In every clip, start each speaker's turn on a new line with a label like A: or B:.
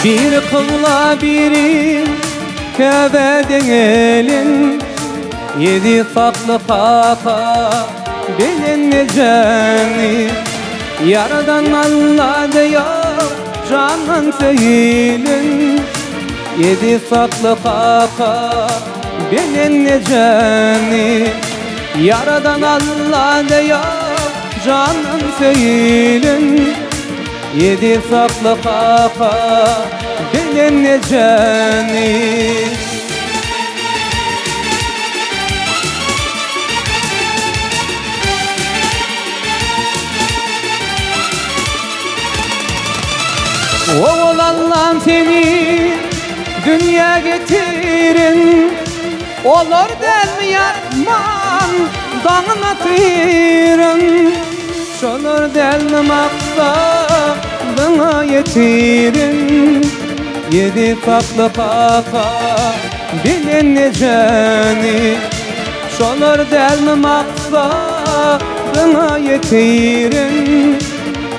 A: Bir kıvla biri Kabe'den elin, 7 saklı kaka bilinmeyeceğini. Yaradan Allah diyor canın feilin, 7 saklı kaka bilinmeyeceğini. Yaradan Allah diyor canın feilin, 7 saklı kaka bilinmeyeceğini. Oğul Allah'ım seni dünya getirin, olur del mi yapman dağına tıyırın. Şolur del mi maksadına yetirin, 7 saklı kaka bilinmeyeceğini. Şolur del mi maksadına yetirin,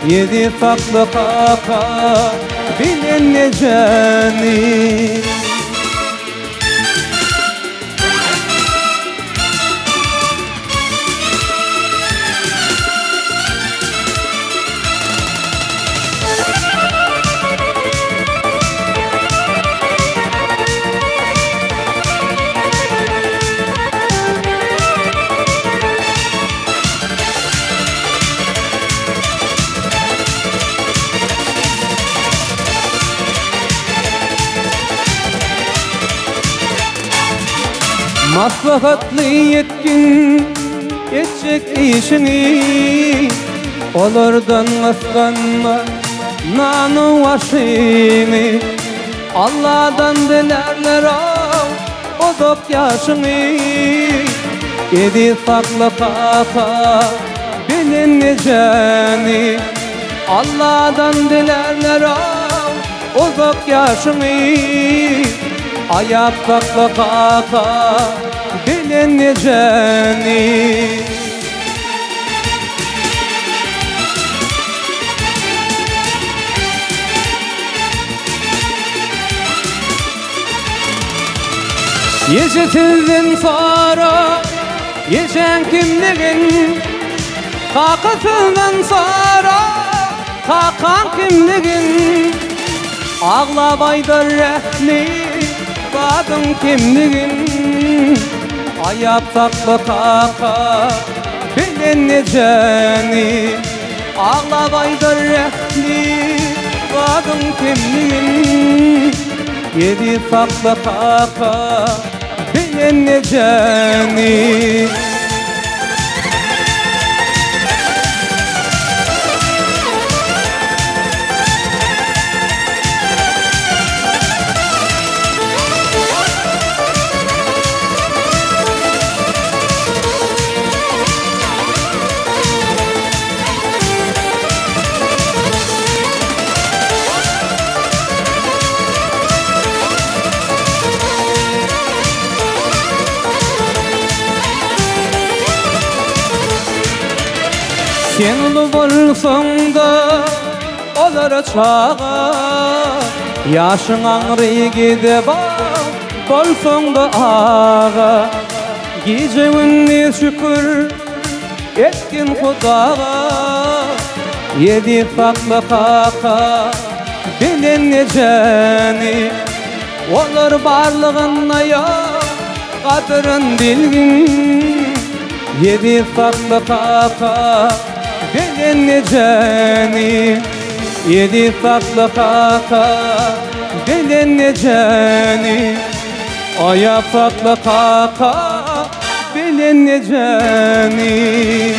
A: 7 saklı kaka bilinmeyeceğini. Maslahatlı yetkin edecek işini, olurdan kıskanma nanı başını. Allah'tan dilerler o dok yaşını, 7 saklı kaka bilinmeyeceğini. Allah'tan dilerler o dok yaşını, ayak saklı kaka bilinmeyeceğini. Yeşilsizden sonra geçen kimliğin, kakasından sonra kakan kimliğin. Ağla baydar rehli kadın kimliğin, ayak saklı kaka bilinmeyeceğini. Ağla baydar rehli kadın kimliğin, 7 saklı kaka bilinmeyeceğini. Sen ulu bolsan da olur çağa, yaşın ağrı gide bak bolsan da ağa. Gece günne şükür etkin Hudağa, 7 saklı kaka bilinmeyeceğini. Olur barlığına yok kadırın bilgin, 7 saklı kaka bilinmeyeceğini. 7 saklı kaka bilinmeyeceğini. Ayak saklı kaka bilinmeyeceğini.